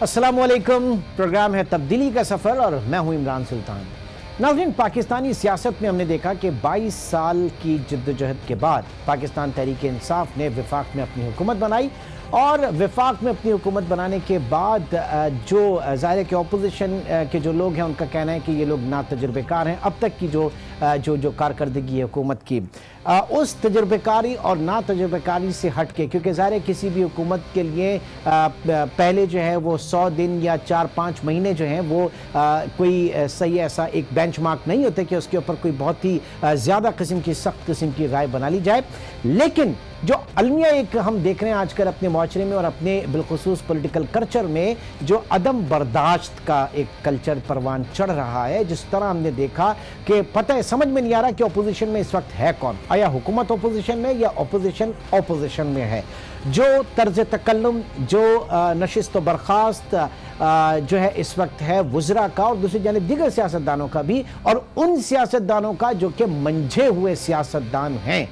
अस्सलामुअलैकुम। प्रोग्राम है तब्दीली का सफ़र और मैं हूं इमरान सुल्तान। नाज़रीन, पाकिस्तानी सियासत में हमने देखा कि 22 साल की जद्दोजहद के बाद पाकिस्तान तहरीक-ए-इंसाफ ने वफाक में अपनी हुकूमत बनाई और वफाक में अपनी हुकूमत बनाने के बाद जो ज़ाहिर है कि अपोजिशन के जो लोग हैं उनका कहना है कि ये लोग नातजुर्बेकार हैं। अब तक की जो कारकर्दगी है हुकूमत की, उस तजुर्बेकारी और नातजुर्बेकारी से हट के, क्योंकि ज़ाहिर है किसी भी हुकूमत के लिए पहले जो है वो 100 दिन या 4-5 महीने जो हैं वो कोई सही ऐसा एक बेंचमार्क नहीं होते कि उसके ऊपर कोई बहुत ही ज़्यादा किस्म की सख्त किस्म की राय बना ली जाए। लेकिन जो अलमिया एक हम देख रहे हैं आजकल अपने माशरे में और अपने बिलखुसूस पॉलिटिकल कल्चर में, जो अदम बर्दाश्त का एक कल्चर परवान चढ़ रहा है, जिस तरह हमने देखा कि पता है समझ में नहीं आ रहा कि अपोजिशन में इस वक्त है कौन। आया हुकूमत अपोजिशन में या अपोजिशन में है। जो तर्ज तकल्लुम, जो नशिस्त व बर्खास्त जो है इस वक्त है वज़रा का और दूसरी जानिब दीगर सियासतदानों का भी, और उन सियासतदानों का जो कि मंझे हुए सियासतदान हैं,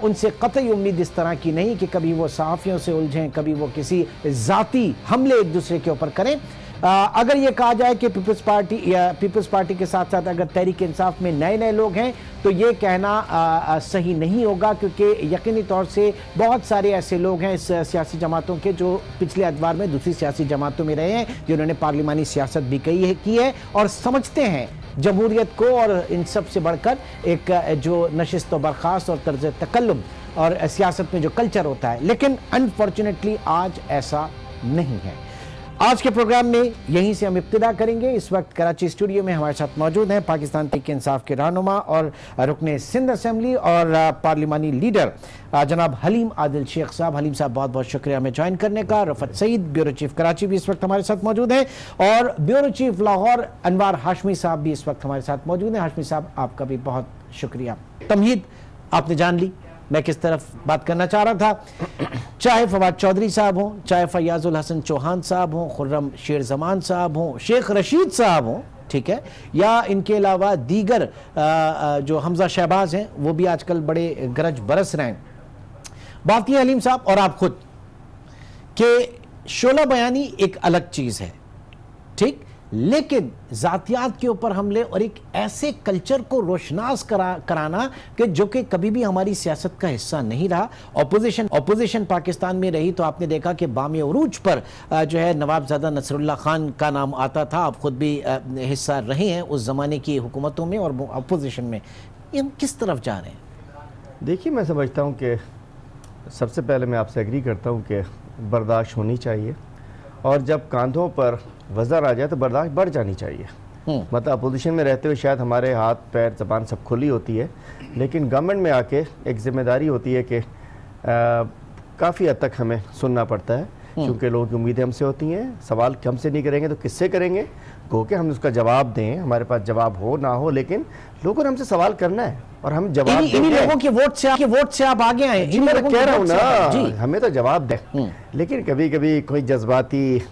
उनसे कतई उम्मीद इस तरह की नहीं कि कभी वो सहाफ़ियों से उलझें, कभी वो किसी ज़ाती हमले एक दूसरे के ऊपर करें। अगर ये कहा जाए कि पीपल्स पार्टी के साथ साथ अगर तहरीक इंसाफ में नए नए लोग हैं तो ये कहना सही नहीं होगा, क्योंकि यकीनी तौर से बहुत सारे ऐसे लोग हैं इस सियासी जमातों के जो पिछले अदवार में दूसरी सियासी जमातों में रहे हैं, जिन्होंने पार्लिमानी सियासत भी की है और समझते हैं जमहूरियत को, और इन सब से बढ़कर एक जो नशिस्त व बर्खास्त और तर्ज तकल्लुम और सियासत में जो कल्चर होता है। लेकिन अनफॉर्चुनेटली आज ऐसा नहीं है। आज के प्रोग्राम में यहीं से हम इब्तिदा करेंगे। इस वक्त कराची स्टूडियो में हमारे साथ मौजूद हैं पाकिस्तान तहरीक-ए-इंसाफ के रहनुमा और रुकने सिंध असेंबली और पार्लिमानी लीडर जनाब हलीम आदिल शेख साहब। हलीम साहब, बहुत बहुत शुक्रिया हमें ज्वाइन करने का। रफत सईद, ब्यूरो चीफ कराची, भी इस वक्त हमारे साथ मौजूद हैं और ब्यूरो चीफ लाहौर अनवार हाशमी साहब भी इस वक्त हमारे साथ मौजूद हैं। हाशमी साहब, आपका भी बहुत शुक्रिया। तमहीद आपने जान ली मैं किस तरफ बात करना चाह रहा था। चाहे फवाद चौधरी साहब हों, चाहे फयाजुल हसन चौहान साहब हों, खुर्रम शेर जमान साहब हों, शेख रशीद साहब हों, ठीक है, या इनके अलावा दीगर जो हमजा शहबाज हैं वो भी आजकल बड़े गरज बरस रहे हैं। बात यह हलीम साहब और आप खुद कि शोला बयानी एक अलग चीज़ है, ठीक, लेकिन जातियात के ऊपर हमले और एक ऐसे कल्चर को रोशनास कराना कि जो कि कभी भी हमारी सियासत का हिस्सा नहीं रहा। अपोजिशन पाकिस्तान में रही तो आपने देखा कि बाम उरूज पर जो है नवाबजादा नसरुल्लाह खान का नाम आता था। आप खुद भी हिस्सा रहे हैं उस ज़माने की हुकूमतों में और अपोजिशन में। ये हम किस तरफ जा रहे हैं? देखिए, मैं समझता हूँ कि सबसे पहले मैं आपसे एग्री करता हूँ कि बर्दाश्त होनी चाहिए, और जब कांधों पर वज़र आ जाए तो बर्दाश्त बढ़ जानी चाहिए। मतलब अपोजिशन में रहते हुए शायद हमारे हाथ पैर ज़बान सब खुली होती है, लेकिन गवर्नमेंट में आके एक ज़िम्मेदारी होती है कि काफ़ी हद तक हमें सुनना पड़ता है, क्योंकि लोगों की उम्मीदें हमसे होती हैं। सवाल हमसे नहीं करेंगे तो किससे करेंगे? गो के हम उसका जवाब दें, हमारे पास जवाब हो ना हो, लेकिन लोगों ने हमसे सवाल करना है और हम जवाब इन्हीं लोगों के वोट से आप आगे आए। मैं कह रहा हूँ ना, हमें तो जवाब दें। लेकिन कभी कभी कोई जज्बाती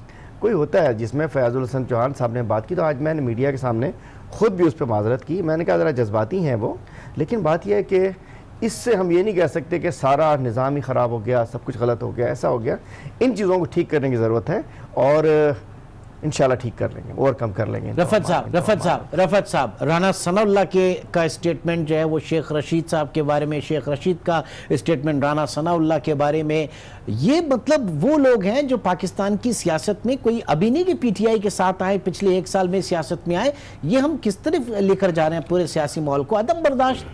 कोई होता है, जिसमें फयाजुल हसन चौहान साहब ने बात की, तो आज मैंने मीडिया के सामने खुद भी उस पर माजरत की। मैंने कहा ज़रा जज्बाती हैं वो, लेकिन बात यह है कि इससे हम ये नहीं कह सकते कि सारा निज़ाम ही ख़राब हो गया, सब कुछ गलत हो गया, ऐसा हो गया। इन चीज़ों को ठीक करने की ज़रूरत है और इंशाल्लाह ठीक कर लेंगे, ओवरकम कर लेंगे। रफत साहब, राना सनाउल्लाह का स्टेटमेंट जो है वो शेख रशीद साहब के बारे में, शेख रशीद का स्टेटमेंट राना सनाउल्लाह के बारे में, ये मतलब वो लोग हैं जो पाकिस्तान की सियासत में कोई अभी नहीं कि पीटीआई के साथ आए, पिछले 1 साल में सियासत में आए। ये हम किस तरफ लेकर जा रहे हैं पूरे सियासी माहौल को? अदम बर्दाश्त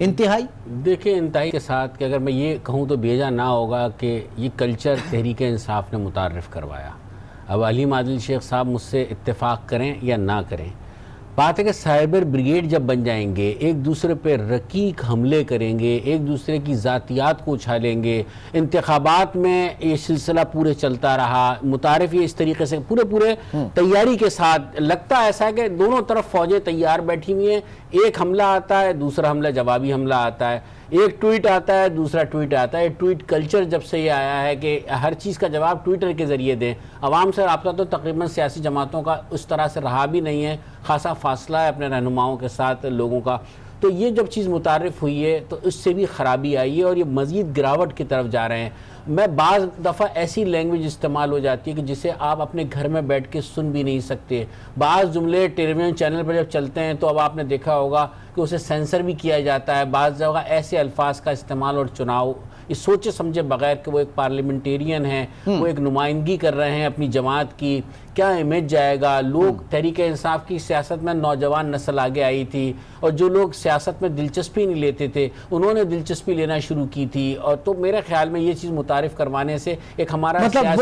इंतहाई। देखिए, इंतहाई के साथ कि अगर मैं ये कहूँ तो बेजा ना होगा कि ये कल्चर तहरीक इंसाफ ने मुतारफ़ करवाया। अब हलीम आदिल शेख साहब मुझसे इत्तेफाक करें या ना करें, बात है कि साइबर ब्रिगेड जब बन जाएंगे, एक दूसरे पर रकीक हमले करेंगे, एक दूसरे की ज़ातियात को उछालेंगे। इंतखाबात में ये सिलसिला पूरे चलता रहा, मुतारिफ ये इस तरीके से पूरे तैयारी के साथ, लगता ऐसा है कि दोनों तरफ फ़ौजें तैयार बैठी हुई हैं। एक हमला आता है, दूसरा हमला जवाबी हमला आता है, एक ट्वीट आता है, दूसरा ट्वीट आता है। ट्वीट कल्चर जब से ये आया है कि हर चीज़ का जवाब ट्विटर के ज़रिए दें, आवाम से रब्ता तो तकरीबन सियासी जमातों का उस तरह से रहा भी नहीं है, खासा फासला है अपने रहनुमाओं के साथ लोगों का। तो ये जब चीज़ मुतारिफ हुई है तो इससे भी ख़राबी आई है और ये मज़ीद गिरावट की तरफ जा रहे हैं। मैं बाज़ दफ़ा ऐसी लैंग्वेज इस्तेमाल हो जाती है कि जिसे आप अपने घर में बैठ के सुन भी नहीं सकते। बाज़ जुमले टेलीविज़न चैनल पर जब चलते हैं तो अब आपने देखा होगा कि उसे सेंसर भी किया जाता है। बाज़ जगह ऐसे अल्फाज का इस्तेमाल और चुनाव ये सोचे समझे बगैर कि वो एक पार्लियामेंटेरियन है, वो एक नुमाइंदगी कर रहे हैं अपनी जमात की, क्या इमेज जाएगा। लोग तहरीक इंसाफ की सियासत में नौजवान नस्ल आगे आई थी और जो लोग सियासत में दिलचस्पी नहीं लेते थे उन्होंने दिलचस्पी लेना शुरू की थी। और तो मेरे ख्याल में ये चीज़ मुतारिफ करवाने से एक हमारा मतलब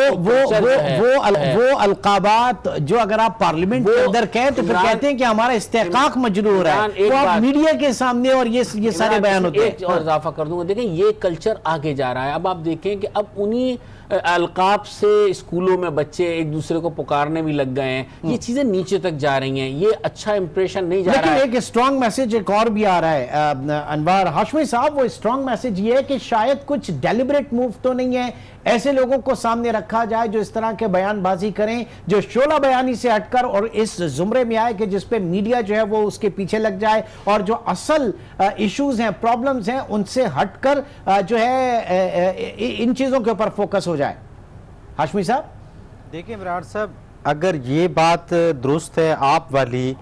वो अलकाबात जो अगर आप पार्लियामेंट के अंदर कहें तो फिर कहते हैं कि हमारा इस्तेकाक मजरू हो रहा है, वो आप मीडिया के सामने और ये सारे बयान होते हैं। और इजाफा कर दूंगा, देखें ये कल्चर आगे जा रहा है। अब आप देखें कि अब उन्हीं अलकाब से स्कूलों में बच्चे एक दूसरे को पुकारने भी लग गए हैं। ये चीजें नीचे तक जा रही हैं, ये अच्छा इंप्रेशन नहीं जा रहा है। लेकिन एक स्ट्रॉन्ग मैसेज एक और भी आ रहा है अनवार हाशमी साहब, वो स्ट्रॉन्ग मैसेज ये है कि शायद कुछ डेलिब्रेट मूव तो नहीं है, ऐसे लोगों को सामने रखा जाए जो इस तरह के बयानबाजी करें, जो शोला बयानी से हटकर और इस जुमरे में आए कि जिसपे मीडिया जो है वो उसके पीछे लग जाए और जो असल इश्यूज हैं, प्रॉब्लम्स हैं, उनसे हटकर जो है इन चीजों के ऊपर फोकस हो जाए। हाशमी साहब देखिए इमरान साहब, अगर ये बात दुरुस्त है आप वाली,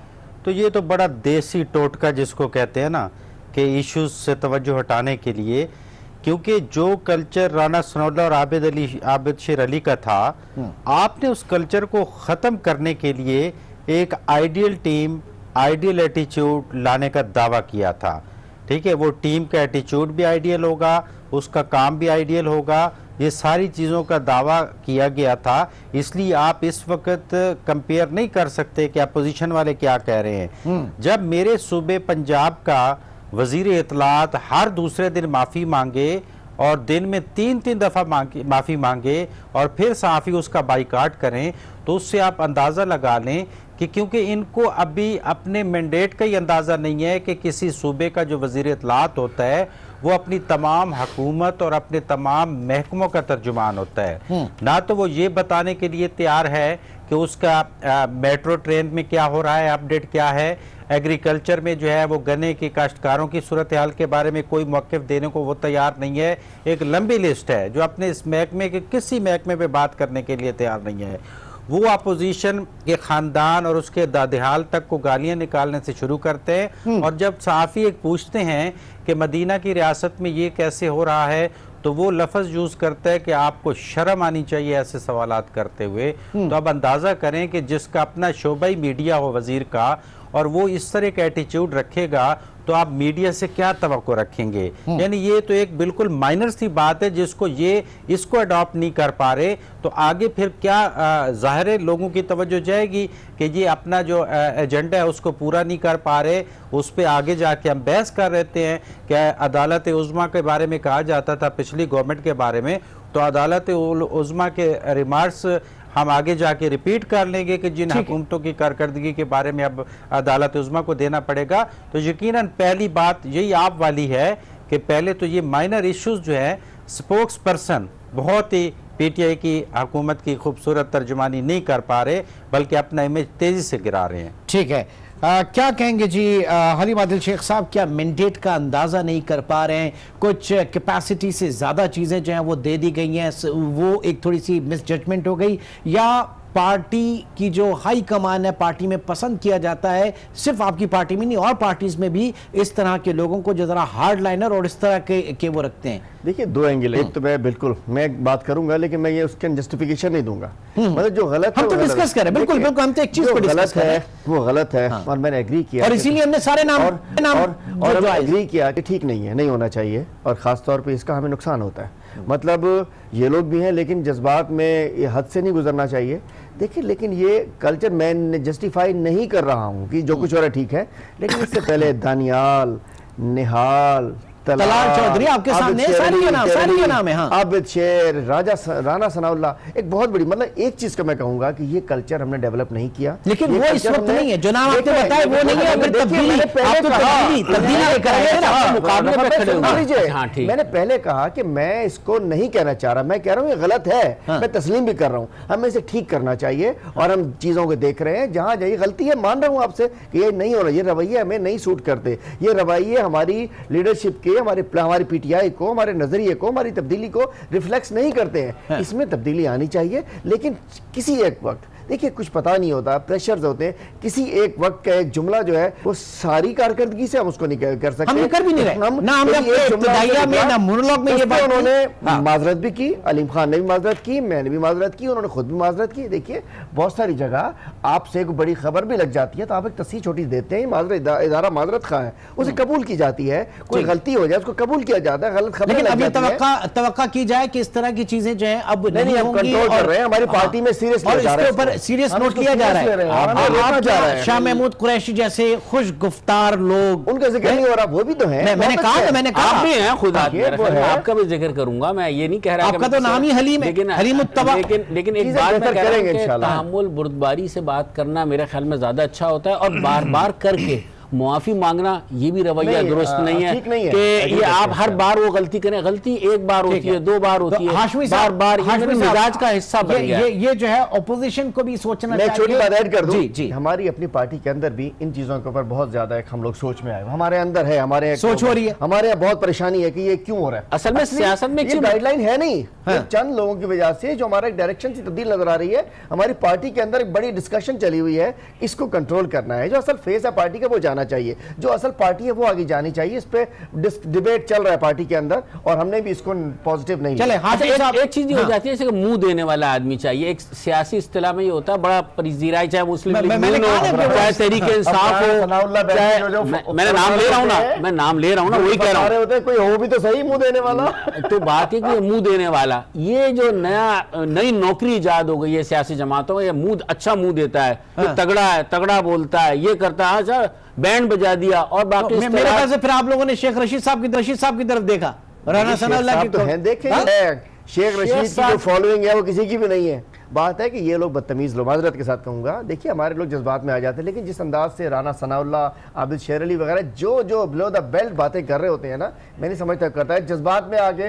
तो ये तो बड़ा देसी टोटका जिसको कहते हैं ना कि इश्यूज से तवज्जो हटाने के लिए, क्योंकि जो कल्चर राना सनौल्ला और आबिद शेर अली का था, आपने उस कल्चर को ख़त्म करने के लिए एक आइडियल टीम, आइडियल एटीट्यूड लाने का दावा किया था। ठीक है, वो टीम का एटीट्यूड भी आइडियल होगा, उसका काम भी आइडियल होगा, ये सारी चीज़ों का दावा किया गया था। इसलिए आप इस वक्त कंपेयर नहीं कर सकते कि अपोजिशन वाले क्या कह रहे हैं। जब मेरे सूबे पंजाब का वजीर इत्तलात हर दूसरे दिन माफ़ी मांगे और दिन में 3-3 दफ़ा माफ़ी मांगे और फिर सहाफ़ी उसका बाइकाट करें, तो उससे आप अंदाज़ा लगा लें कि क्योंकि इनको अभी अपने मैंडेट का ही अंदाज़ा नहीं है कि किसी सूबे का जो वजीर इत्तलात होता है वो अपनी तमाम हुकूमत और अपने तमाम महकमों का तर्जुमान होता है। ना तो वो ये बताने के लिए तैयार है कि उसका मेट्रो ट्रेन में क्या हो रहा है, अपडेट क्या है, एग्रीकल्चर में जो है वो गन्ने की काश्तकारों की सूरत हाल के बारे में कोई मौक़िफ़ देने को वो तैयार नहीं है। एक लंबी लिस्ट है जो अपने इस महकमे के किसी महकमे पे बात करने के लिए तैयार नहीं है। वो अपोजिशन के ख़ानदान और उसके दादेहाल तक को गालियाँ निकालने से शुरू करते हैं और जब सहाफ़ी एक पूछते हैं कि मदीना की रियासत में ये कैसे हो रहा है, तो वो लफ्ज़ यूज़ करता है कि आपको शर्म आनी चाहिए ऐसे सवालात करते हुए। तो अब अंदाज़ा करें कि जिसका अपना शोबाई मीडिया हो वज़ीर का और वो इस तरह का एटीट्यूड रखेगा तो आप मीडिया से क्या तवक्को रखेंगे। यानी ये तो एक बिल्कुल माइनर सी बात है जिसको ये इसको अडॉप्ट नहीं कर पा रहे, तो आगे फिर क्या ज़ाहिर है लोगों की तवज्जो जाएगी कि ये अपना जो एजेंडा है उसको पूरा नहीं कर पा रहे। उस पर आगे जाके हम बहस कर रहते हैं कि अदालत उज़्मा के बारे में कहा जाता था पिछली गवर्नमेंट के बारे में, तो अदालत उज़्मा के रिमार्क्स हम आगे जाके रिपीट कर लेंगे कि जिन हुकूमतों की कारकर्दगी के बारे में अब अदालत उज़्मा को देना पड़ेगा। तो यकीनन पहली बात यही आप वाली है कि पहले तो ये माइनर इश्यूज जो है स्पोक्स पर्सन बहुत ही पीटीआई की हुकूमत की खूबसूरत तर्जुमानी नहीं कर पा रहे बल्कि अपना इमेज तेजी से गिरा रहे हैं। ठीक है, क्या कहेंगे जी हलीम आदिल शेख साहब, क्या मैंडेट का अंदाज़ा नहीं कर पा रहे हैं, कुछ कैपेसिटी से ज़्यादा चीज़ें जो हैं वो दे दी गई हैं, वो एक थोड़ी सी मिस जजमेंट हो गई, या पार्टी की जो हाई कमान है पार्टी में पसंद किया जाता है, सिर्फ आपकी पार्टी में नहीं और पार्टीज में भी इस तरह के लोगों को जो जरा हार्ड लाइनर और इस तरह के वो रखते हैं। देखिए दो एंगल है, एक तो मैं बात करूंगा लेकिन मैं ये उसके जस्टिफिकेशन नहीं दूंगा, मतलब जो गलत है हम तो डिस्कस करें, बिल्कुल बिल्कुल, हम तो एक चीज को डिस्कस करें, वो गलत है और मैंने एग्री किया और इसीलिए हमने सारे नाम और एग्री किया कि ठीक नहीं है, नहीं होना चाहिए और खास तौर पे इसका हमें नुकसान होता है। मतलब ये लोग भी हैं लेकिन जज्बात में ये हद से नहीं गुजरना चाहिए। देखिए लेकिन ये कल्चर मैं जस्टिफाई नहीं कर रहा हूँ कि जो कुछ हो रहा है ठीक है, लेकिन इससे पहले दानियाल, निहाल, तलाल चौधरी आपके सामने सारी के नाम है। हाँ, आबिद शेर, राना सनाउल्लाह, एक बहुत बड़ी, मतलब एक चीज का मैं कहूंगा कि ये कल्चर हमने डेवलप नहीं किया, लेकिन वो इस वक्त नहीं है जो नाम आपने बताया, वो नहीं है। अगर तब्दीली मैंने पहले कहा कि मैं इसको नहीं कहना चाह रहा, मैं कह रहा हूँ ये गलत है, मैं तस्लीम भी कर रहा हूँ, हमें इसे ठीक करना चाहिए और हम चीजों को देख रहे हैं, जहां जहां गलती है मान रहा हूं आपसे कि ये नहीं हो रहा, ये रवैये हमें नहीं सूट करते, ये रवैये हमारी लीडरशिप के, हमारी पीटीआई को, हमारे नजरिए को, हमारी तब्दीली को रिफ्लेक्ट नहीं करते हैं। इसमें तब्दीली आनी चाहिए, लेकिन किसी एक वक्त देखिए कुछ पता नहीं होता, प्रेशर्स होते हैं, किसी एक वक्त का एक जुमला जो है वो सारी कारकर्दगी से हम उसको नहीं कर सकते, हम कर भी नहीं रहे। ना हमने इब्तिदाइया में ना मोनोलॉग में ये बात उन्होंने माजरत भी की, अलीम खान ने भी माजरत की, मैंने भी माजरत की, उन्होंने खुद भी माजरत की। देखिए बहुत सारी जगह आपसे एक बड़ी खबर भी लग जाती है तो आप एक तस्वीर छोटी देते हैं, माजरत इदारा माजरत खा है, उसे कबूल की जाती है, कोई गलती हो जाए उसको कबूल किया जाता है, गलत खबर। लेकिन अभी तवक्का की जाए कि इस तरह की चीजें जो है अब नहीं होंगी, कंट्रोल कर रहे हैं, हमारी पार्टी में सीरियस सीरियस नोट लिया जा रहा है। शाह महमूद कुरैशी जैसे खुश गुफ्तार लोग, उनका जिक्र नहीं हो रहा, वो भी तो है। मैंने कहा आप भी हैं खुद, आपका भी जिक्र करूंगा, मैं ये नहीं कह रहा, आपका तो नाम ही हलीम है, लेकिन एक बात मैं कह रहा हूं कि तहम्मुल बुर्दबारी से बात करना मेरे ख्याल में ज्यादा अच्छा होता है, और बार बार करके मुआफी मांगना ये भी रवैया दुरुस्त नहीं है कि ये आप हर बार वो गलती करें। गलती एक बार होती है, दो बार होती है, बार बार मिजाज का हिस्सा बन गया। ये जो है ऑपोजिशन को भी सोचना चाहिए। मैं छोटी बात ऐड कर दूं, जी, हमारी अपनी पार्टी के अंदर भी इन चीजों के ऊपर बहुत ज्यादा हम लोग सोच में आए, हमारे अंदर है, हमारे सोच हो रही है, हमारे यहाँ बहुत परेशानी है कि ये क्यों हो रहा है। असल में सियासत में गाइडलाइन है नहीं, चंद लोगों की वजह से जो हमारा एक डायरेक्शन से तब्दील नजर आ रही है, हमारी पार्टी के अंदर एक बड़ी डिस्कशन चली हुई है, इसको कंट्रोल करना है। जो असल फेस है पार्टी का वो जाना चाहिए, जो असल पार्टी है वो आगे जानी चाहिए। इस पे डिबेट चल रहा है पार्टी के अंदर और हमने भी इसको पॉजिटिव नहीं चले। एक चीज हो जाती है जैसे मुंह देने वाला आदमी चाहिए, एक सियासी इस्तिलाह में ये होता है बड़ा परिजीराई, चाहे मुस्लिम लीग हो, चाहे तहरीक इंसाफ हो, मैं नाम ले रहा हूँ ना, मैं नाम ले रहा हूँ ना, वही कह रहा हूँ, कोई हो भी तो सही मुंह देने वाला। तो बात है कि मुंह देने वाला, ये जो नई नौकरी इजाद हो गई है सियासी जमातों, ये मुंह अच्छा मुंह देता है, तगड़ा है, तगड़ा बोलता है, ये करता है, अच्छा बैंड बजा दिया और बाकी मेरे ख्याल से फिर आप लोगों ने शेख रशीद साहब की तरफ देखा, राना सनाउल्लाह की तो है, देखे शेख रशीद की जो फॉलोइंग है वो किसी की भी नहीं है। बात है कि ये लोग बदतमीज लोग, माजरत के साथ कहूँगा, देखिए हमारे लोग जज्बात में आ जाते हैं, लेकिन जिस अंदाज से राना सनाउल्लाह, आबिद शेर अली वगैरह जो बिलो द बेल्ट बातें कर रहे होते हैं ना, मैं नहीं समझता करता है जज्बात में आके,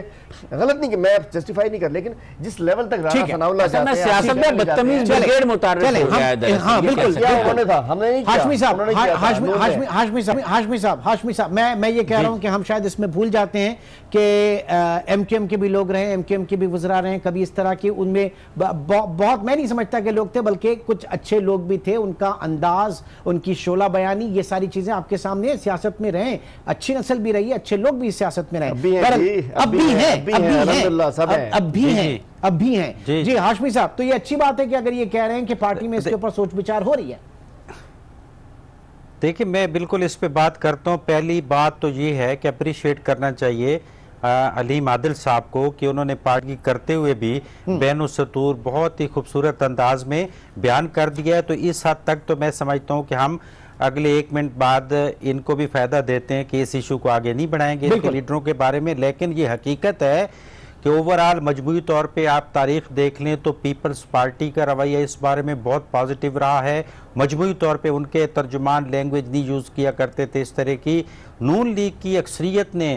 गलत नहीं कि मैं जस्टिफाई नहीं कर, लेकिन जिस लेवल तक राना सनाउल्लाह जाते हैं सियासत में बदतमीज ब्रिगेड मुतारिफ हो गया है। हां बिल्कुल, क्या उन्होंने था, हमने नहीं किया। हाशमी साहब मैं ये कह रहा हूं कि हम शायद इसमें भूल जाते हैं कि एमकेएम के भी लोग रहे, एमकेएम के भी वज़रा रहे, कभी इस तरह की उनमें बहुत, मैं नहीं समझता कि लोग थे, बल्कि कुछ अच्छे लोग भी थे, उनका अंदाज, उनकी शोला बयानी, ये सारी चीजें आपके सामने सियासत में रहे, अच्छी नस्ल भी रही है, अच्छे लोग भी सियासत में रहे, अब भी हैं जी। हाशमी साहब, तो ये अच्छी बात है कि अगर ये कह रहे हैं कि पार्टी में इसके ऊपर सोच विचार हो रही है। देखिए मैं बिल्कुल इस पे बात करता हूँ। पहली बात तो ये है कि अप्रिशिएट करना चाहिए अलीम आदिल साहब को कि उन्होंने पार्टी करते हुए भी बैनुसतूर बहुत ही खूबसूरत अंदाज में बयान कर दिया है। तो इस हद तक तो मैं समझता हूँ कि हम अगले 1 मिनट बाद इनको भी फायदा देते हैं कि इस इशू को आगे नहीं बढ़ाएंगे इनके लीडरों के बारे में। लेकिन ये हकीकत है कि ओवरऑल मजमूई तौर पे आप तारीख देख लें तो पीपल्स पार्टी का रवैया इस बारे में बहुत पॉजिटिव रहा है। मजमूई तौर पे उनके तर्जुमान लैंग्वेज नहीं यूज़ किया करते थे इस तरह की। नून लीग की अक्सरियत ने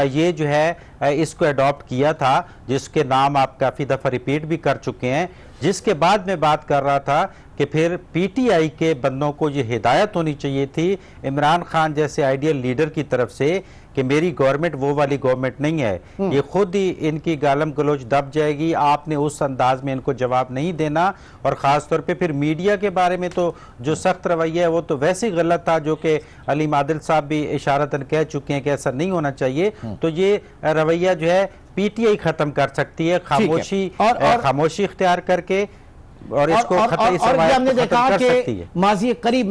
ये जो है इसको अडॉप्ट किया था, जिसके नाम आप काफ़ी दफ़ा रिपीट भी कर चुके हैं। जिसके बाद मैं बात कर रहा था कि फिर पीटीआई के बंदों को ये हिदायत होनी चाहिए थी इमरान खान जैसे आइडियल लीडर की तरफ से कि मेरी गवर्नमेंट वो वाली गवर्नमेंट नहीं है, ये खुद ही इनकी गालम गलोच दब जाएगी, आपने उस अंदाज में इनको जवाब नहीं देना। और ख़ास तौर पे फिर मीडिया के बारे में तो जो सख्त रवैया है वो तो वैसे ही गलत था, जो कि अलीम आदिल साहब भी इशारतन कह चुके हैं कि ऐसा नहीं होना चाहिए। तो ये रवैया जो है पीटीआई ख़त्म कर सकती है खामोशी और खामोशी इख्तियार करके। और इसको हमने देखा कि माजी करीब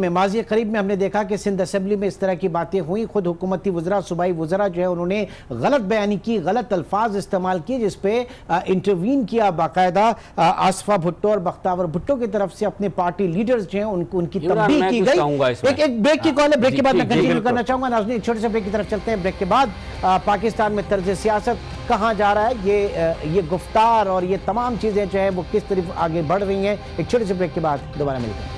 में हमने देखा कि सिंध असेंबली में इस तरह की बातें हुई। खुद हुकूमती वज़रा, सूबाई वज़रा जो है उन्होंने गलत बयानी की, गलत अल्फाज इस्तेमाल किए, जिसपे इंटरवीन किया बाकायदा आसफा भुट्टो और बख्तावर भुट्टो की तरफ से। अपने पार्टी लीडर्स जो हैं उनकी तंबीह की गई। एक ब्रेक की कॉल है, ब्रेक के बाद मैं कंटिन्यू करना चाहूंगा। नाज़रीन, छोटे से ब्रेक की तरफ चलते हैं। ब्रेक के बाद पाकिस्तान में तर्ज सियासत कहाँ जा रहा है, ये गुफ्तार और ये तमाम चीजें जो है वो किस तरफ आगे बढ़ रही हैं। एक छोटे से ब्रेक के बाद दोबारा मिलते हैं।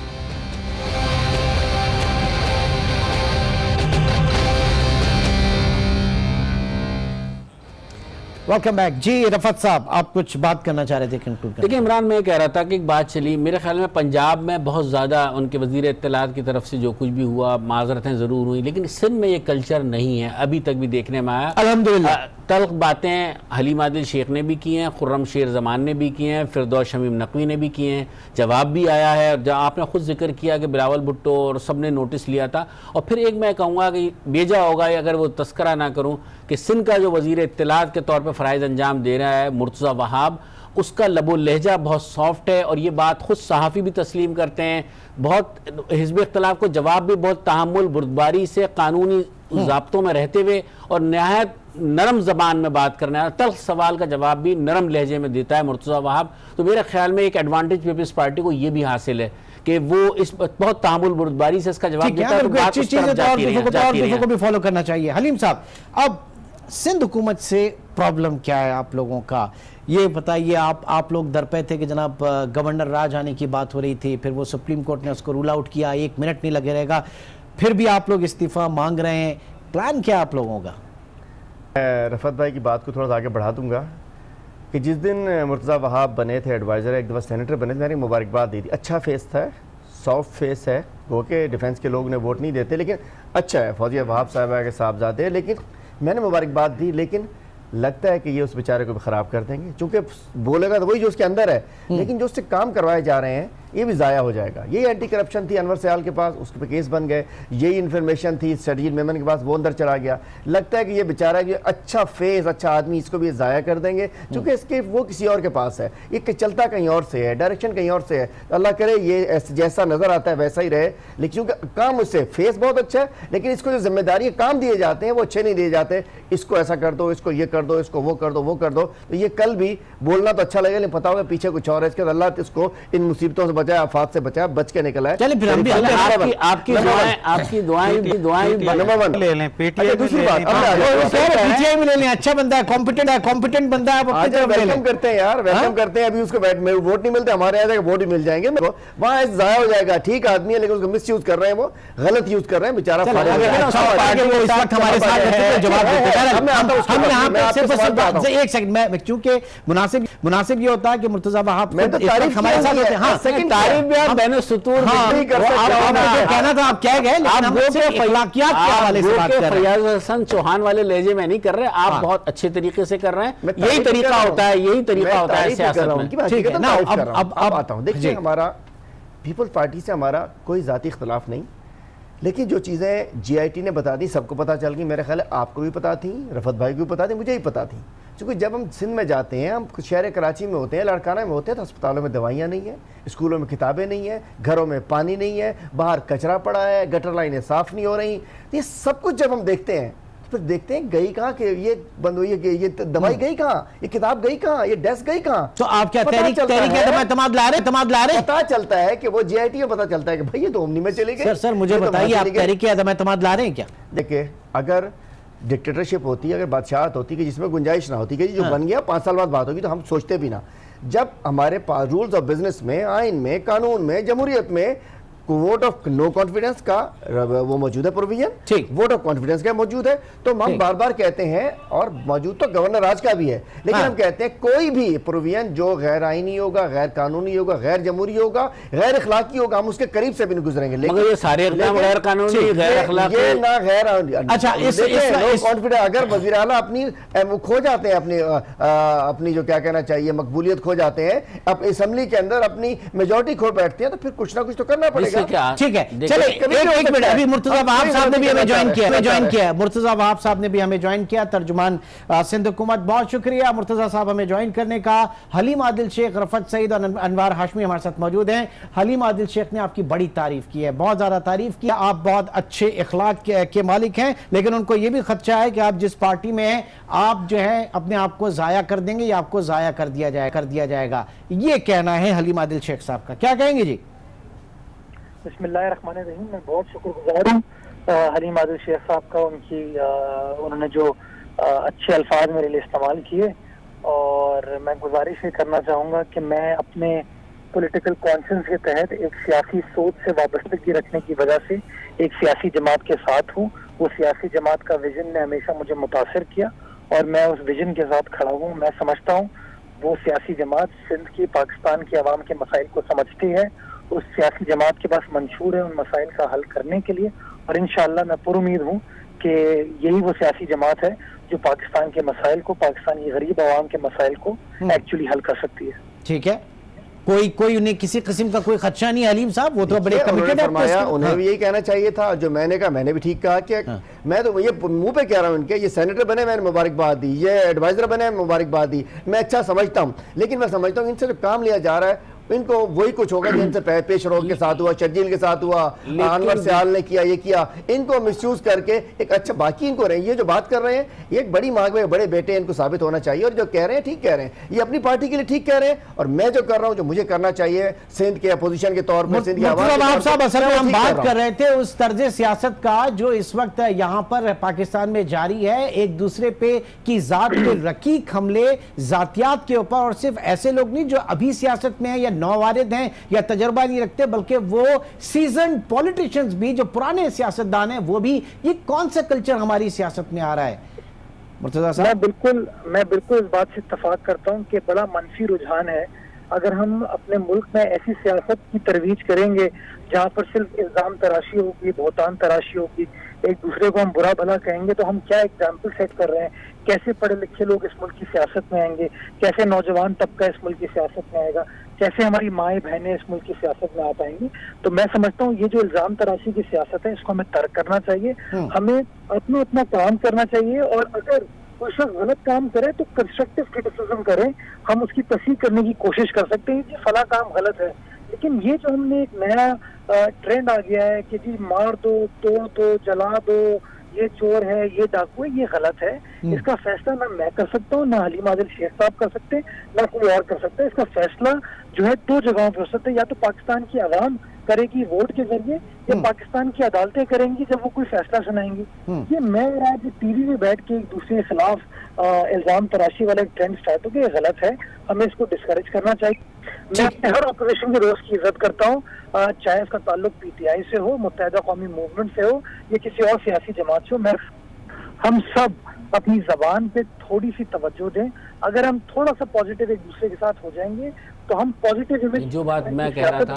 वेलकम बैक जी। रफत साहब, आप कुछ बात करना चाह रहे थे, कंक्लूड करना। देखिए इमरान, मैं कह रहा था कि एक बात चली, मेरे ख्याल में पंजाब में बहुत ज़्यादा उनके वज़ीर इत्तलात की तरफ से जो कुछ भी हुआ, माजरतें ज़रूर हुई, लेकिन सिंध में ये कल्चर नहीं है, अभी तक भी देखने में आया। अल्हम्दुलिल्लाह तल्ख बातें हलीम आदिल शेख ने भी की हैं, खुर्रम शेर ज़मान ने भी की हैं, फिरदौस शमीम नकवी ने भी किए हैं, जवाब भी आया है। जब आपने खुद जिक्र किया कि बिलावल भुट्टो और सब ने नोटिस लिया था। और फिर एक मैं कहूँगा कि बेजा होगा अगर वो तस्करा ना करूँ कि सिंध का जो वज़ीर इत्तलात के तौर पर फ़राइज़ अंजाम दे रहा है मुर्तज़ा वहाब, उसका लबो लहजा बहुत सॉफ्ट है और ये बात खुद सहाफ़ी भी तस्लीम करते हैं। बहुत हिज़्ब इख्तिलाफ को जवाब भी बहुत तहम्मुल, बुर्दबारी से, कानूनी ज़ाब्तों में रहते हुए और नहायत नरम ज़बान में बात करना है। तल्ख सवाल का जवाब भी नरम लहजे में देता है मुर्तज़ा वहाब। तो मेरे ख्याल में एक एडवांटेज पीपल्स पार्टी को ये भी हासिल है कि वो इस बहुत तामुल बुर्दबारी से इसका जवाब देता है। दूसरों को भी फॉलो करना चाहिए। हलीम साहब, अब सिंध हुकूमत से प्रॉब्लम क्या है आप लोगों का, ये बताइए। आप लोग दरपे थे कि जनाब गवर्नर राज आने की बात हो रही थी, फिर वो सुप्रीम कोर्ट ने उसको रूल आउट किया, 1 मिनट नहीं लगे रहेगा, फिर भी आप लोग इस्तीफा मांग रहे हैं। प्लान क्या है आप लोगों का? रफत भाई की बात को थोड़ा सा आगे बढ़ा दूंगा कि जिस दिन मुर्तज़ा वहाब बने थे एडवाइज़र, एक दफ़ा सेनेटर बने थे, मैंने मुबारकबाद दी थी। अच्छा फेस था, सॉफ्ट फेस है, वो के डिफेंस के लोग ने वोट नहीं देते, लेकिन अच्छा है, फौजिया वहाब साहब के साहबजादे, लेकिन मैंने मुबारकबाद दी। लेकिन लगता है कि ये उस बेचारे को भी ख़राब कर देंगे, चूँकि बोलेगा तो वही जो उसके अंदर है, लेकिन जो उससे काम करवाए जा रहे हैं ये भी ज़ाया हो जाएगा। यही एंटी करप्शन थी अनवर सयाल के पास, उसके पे केस बन गए। यही इन्फॉर्मेशन थी सजीद मेमन के पास, वो अंदर चला गया। लगता है कि ये बेचारा कि अच्छा फेस, अच्छा आदमी, इसको भी ज़ाया कर देंगे, चूँकि इसके वो किसी और के पास है, ये चलता कहीं और से है, डायरेक्शन कहीं और से है। अल्लाह करे ये जैसा नज़र आता है वैसा ही रहे, लेकिन चूँकि काम उससे फेस बहुत अच्छा है, लेकिन इसको जो जिम्मेदारी काम दिए जाते हैं वो अच्छे नहीं दिए जाते। इसको ऐसा कर दो, इसको ये कर दो, इसको वो कर दो, वो कर दो। तो ये कल भी बोलना तो अच्छा लगेगा, लेकिन पता होगा पीछे कुछ और है। इसके अल्लाह इसको इन मुसीबतों से बचाया, आफात से बचाया, बच के निकला है। चलिए फिर हम भी आपकी दुआएं ले लें, पीटीआई दूसरी बात पीटीआई में ले लें, अच्छा बंदा है, कॉम्पिटेंट बंदा है, वेलकम करते हैं यार, वेलकम करते हैं। अभी उसको वोट नहीं मिलते, हमारे यहाँ वोट भी मिल जाएंगे, वहाँ जाया हो जाएगा। ठीक आदमी है, लेकिन उसको मिस यूज कर रहे हैं, वो गलत यूज कर रहे हैं बेचारा। एक सेकंड में, क्योंकि मुनासिब ये होता है कि मुर्तज़ा वहाब हमारे साथ होते हैं। तारीफ भी आप बैन सुतूर कहना था, आप कह गए, फैयाज हसन चौहान वाले लहजे में नहीं कर रहे, आप बहुत अच्छे तरीके से कर रहे हैं। यही तरीका होता है, यही तरीका होता है सियासत में। ठीक है ना, अब आता हूँ। देखिए, हमारा पीपल्स पार्टी से हमारा कोई जाती इख्तलाफ नहीं, लेकिन जो चीज़ें GIT ने बता दी, सबको पता चल गई। मेरे ख्याल है आपको भी पता थी, रफत भाई को भी पता थी, मुझे भी पता थी। क्योंकि जब हम सिंध में जाते हैं, हम शहर कराची में होते हैं, लड़काना में होते हैं, तो अस्पतालों में दवाइयाँ नहीं है, स्कूलों में किताबें नहीं है, घरों में पानी नहीं है, बाहर कचरा पड़ा है, गटर लाइनें साफ़ नहीं हो रही। तो ये सब कुछ जब हम देखते हैं, तो फिर देखते हैं गई कहाँ, कि ये बंद हुई, ये दवाई गई कहाँ, ये किताब गई कहाँ, ये डेस्क गई कहाँ। तो आप क्या तमाद ला रहे? पता चलता है कि वो GIT में पता चलता है कि भाई ये तो ओमनी में चली गई। सर मुझे बताइए, आप तहरीक एतमाद ला रहे हैं क्या? देखिए, अगर डिक्टेटरशिप होती, अगर बादशाहत होती कि जिसमें गुंजाइश ना होती कि जो बन गया 5 साल बाद बात होगी, तो हम सोचते भी ना। जब हमारे पास रूल्स ऑफ बिजनेस में, आइन में, कानून में, जमहूरियत में वोट ऑफ नो कॉन्फिडेंस का वो मौजूद है प्रोविजन, ठीक, वोट ऑफ कॉन्फिडेंस का मौजूद है। तो हम बार बार कहते हैं, और मौजूद तो गवर्नर राज का भी है, लेकिन हम कहते हैं कोई भी प्रोविजन जो गैर आईनी होगा, गैर कानूनी होगा, गैर जमहूरी होगा, गैर अखलाकी होगा, हम उसके करीब से भी नहीं गुजरेंगे। लेकिन ये सारे गैर कानूनी, गैर अखलाकी, ये ना गैर, अच्छा, कॉन्फिडेंस, अगर वज़ीर आला अपनी खो जाते हैं, अपनी जो क्या कहना चाहिए मकबूलियत खो जाते हैं, अब असेंबली के अंदर अपनी मेजोरिटी खो बैठते हैं, तो फिर कुछ ना कुछ तो करना पड़ेगा। देखिए क्या, ठीक है, चले एक मिनट, अभी मुर्तजा वहाब साहब ने भी हमें ज्वाइन किया, मुर्तजा वहाब साहब ने भी हमें ज्वाइन किया, तर्जुमान सिंध हुकूमत। बहुत शुक्रिया मुर्तजा साहब हमें ज्वाइन करने का। हलीम आदिल शेख, रफत सईद और अनवार हाशमी हमारे साथ मौजूद हैं। हलीम आदिल शेख ने आपकी बड़ी तारीफ की है, बहुत ज्यादा तारीफ की, आप बहुत अच्छे इखलाक के मालिक हैं, लेकिन उनको यह भी खदशा है कि आप जिस पार्टी में हैं आप जो है अपने आप को जाया कर देंगे या आपको जाया कर दिया जाएगा, ये कहना है हलीम आदिल शेख साहब का। क्या कहेंगे जी? बिस्मिल्लाहिर्रहमानिर्रहीम। मैं बहुत शुक्रगुजार हूँ हलीम आदिल शेख साहब का, उन्होंने जो अच्छे अल्फाज मेरे लिए इस्तेमाल किए, और मैं गुजारिश ये करना चाहूँगा कि मैं अपने पॉलिटिकल कॉन्सेंस के तहत एक सियासी सोच से वाबस्तगी रखने की वजह से एक सियासी जमात के साथ हूँ। वो सियासी जमात का विजन ने हमेशा मुझे मुतासिर किया और मैं उस विजन के साथ खड़ा हूँ। मैं समझता हूँ वो सियासी जमात सिंध की, पाकिस्तान की आवाम के मसाइल को समझती है, उस सियासी जमात के पास मंशूर है उन मसाइल का हल करने के लिए, और इंशाअल्लाह मैं पुरुमीद हूँ कि यही वो सियासी जमात है जो पाकिस्तान के मसाइल को, पाकिस्तान की गरीब आवाम के मसाइल को एक्चुअली हल कर सकती है। ठीक है, कोई उन्हें किसी किस्म का कोई खदशा नहीं हलीम साहब, वो तो बड़े कमिटेड है। उन्हें भी यही कहना चाहिए था जो मैंने कहा, मैंने भी ठीक कहा कि मैं तो ये मुंह पे कह रहा हूँ इनके, ये सेनेटर बने मैंने मुबारकबाद दी, ये एडवाइजर बने मुबारकबाद दी, मैं अच्छा समझता हूँ, लेकिन मैं समझता हूँ इनसे जो काम लिया जा रहा है इनको वही कुछ होगा जो इनसे पेश रोग के साथ हुआ, शर्जील के साथ हुआ, अनवर सियाल ने किया, ये किया, इनको मिसयूज करके एक अच्छा बाकी इनको रहे, ये जो बात कर रहे हैं ये एक बड़ी मांग में बड़े बेटे इनको साबित होना चाहिए, और जो कह रहे हैं ठीक कह रहे हैं, ये अपनी पार्टी के लिए ठीक कह रहे हैं, और मैं जो कर रहा हूं जो मुझे करना चाहिए सिंध के अपोजिशन के तौर पर, सिंध की आवाज साहब असल में हम बात कर रहे थे उस तर्ज सियासत का जो इस वक्त यहाँ पर पाकिस्तान में जारी है, एक दूसरे पे की जात पे रकीक हमले, जातियात के ऊपर, और सिर्फ ऐसे लोग नहीं जो अभी सियासत में है या नौवारिद हैं या तजर्बा नहीं रखते, बल्कि वो सीजन पॉलिटिशियंस भी जो पुराने सियासतदान हैं वो भी। ये कौन सा कल्चर हमारी सियासत में आ रहा है मुर्तजा साहब? मैं बिल्कुल इस बात से इत्तफाक करता हूं कि बड़ा मनफी रुझान है। अगर हम अपने मुल्क में ऐसी सियासत की तरवीज करेंगे जहां पर सिर्फ इल्जाम तराशी होगी, बहुतान तराशी होगी, एक दूसरे को हम बुरा भला कहेंगे, तो हम क्या एग्जाम्पल सेट कर रहे हैं? कैसे पढ़े लिखे लोग इस मुल्क की सियासत में आएंगे, कैसे नौजवान तबका इस मुल्क की सियासत में आएगा, कैसे हमारी माएँ बहनें इस मुल्क की सियासत में आ पाएंगी? तो मैं समझता हूँ ये जो इल्जाम तराशी की सियासत है इसको हमें तर्क करना चाहिए, हमें अपना काम करना चाहिए, और अगर कोई शख्स गलत काम करे तो कंस्ट्रक्टिव क्रिटिसिज्म करें, हम उसकी तस्दीक करने की कोशिश कर सकते हैं कि फला काम गलत है। लेकिन ये जो हमने एक नया ट्रेंड आ गया है कि जी मार दो, तोड़ दो, जला दो, ये चोर है, ये डाकू है, ये गलत है। इसका फैसला ना मैं कर सकता हूँ, ना हलीम आदिल शेख साहब कर सकते हैं, ना कोई और कर सकता है। इसका फैसला जो है दो जगहों पे हो सकता है, या तो पाकिस्तान की आवाम करेगी वोट के जरिए, या पाकिस्तान की अदालतें करेंगी जब वो कोई फैसला सुनाएंगी। ये मैं और आज टीवी में बैठ के एक दूसरे के खिलाफ इल्जाम तराशी वाला एक ट्रेंड स्टार्ट हो गया, ये गलत है, हमें इसको डिस्करेज करना चाहिए। मैं हर अपोजिशन के रोज की इज्जत करता हूँ, चाहे उसका ताल्लुक पीटीआई से हो, मुत्तहिदा कौमी मूवमेंट से हो, या किसी और सियासी जमात से हो। मैं हम सब अपनी जबान पे थोड़ी सी तवज्जो दें। अगर हम थोड़ा सा पॉजिटिव एक दूसरे के साथ हो जाएंगे तो हम पॉजिटिव इमेज, जो बात मैं कह रहा था,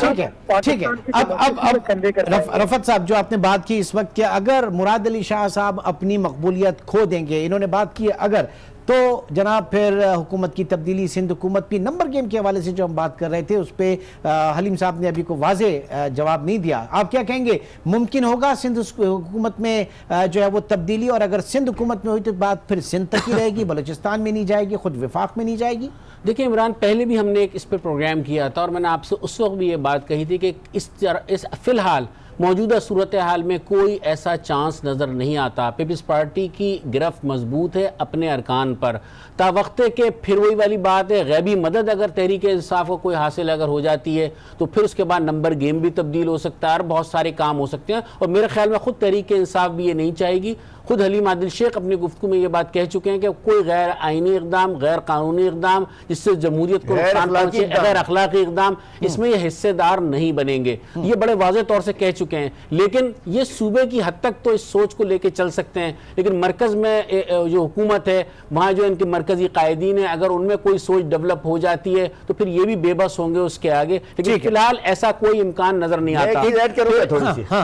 ठीक है। अब रफत साहब जो आपने बात की इस वक्त, अगर मुराद अली शाह साहब अपनी मकबूलियत खो देंगे, इन्होंने बात की अगर, तो जनाब फिर हुकूमत की तब्दीली, सिंध हुकूमत की नंबर गेम के हवाले से जो हम बात कर रहे थे उस पर हलीम साहब ने अभी को वाजे जवाब नहीं दिया। आप क्या कहेंगे, मुमकिन होगा सिंध हुकूमत में जो है वो तब्दीली, और अगर सिंध हुकूमत में हुई तो बात फिर सिंध तक ही रहेगी, बलूचिस्तान में नहीं जाएगी, खुद विफाक में नहीं जाएगी? देखिए इमरान, पहले भी हमने एक इस पर प्रोग्राम किया था और मैंने आपसे उस वक्त भी ये बात कही थी कि इस फिलहाल मौजूदा सूरत हाल में कोई ऐसा चांस नज़र नहीं आता। पीपल्स पार्टी की गिरफ्त मजबूत है अपने अरकान पर, तावक्ते के फिर वही वाली बात है, गैबी मदद अगर तहरीक इंसाफ को कोई हासिल अगर हो जाती है तो फिर उसके बाद नंबर गेम भी तब्दील हो सकता है और बहुत सारे काम हो सकते हैं। और मेरे ख्याल में खुद तहरीक इंसाफ भी ये नहीं चाहेगी। खुद हलीम आदिल शेख अपनी गुफ्तगू में ये बात कह चुके हैं कि कोई गैर आइनी इक़दाम, गैर कानूनी इक़दाम जिससे जमहूरियत को नुकसान पहुंचे, गैर अखलाकी इक़दाम, इसमें ये हिस्सेदार नहीं बनेंगे, ये बड़े वाज़ेह तौर से कह चुके हैं। लेकिन ये सूबे की हद तक तो इस सोच को लेकर चल सकते हैं, लेकिन मरकज़ में जो हुकूमत है वहाँ जो इनके मरकज़ी कायदीन है, अगर उनमें कोई सोच डेवलप हो जाती है तो फिर ये भी बेबस होंगे उसके आगे। लेकिन फिलहाल ऐसा कोई इम्कान नजर नहीं आता।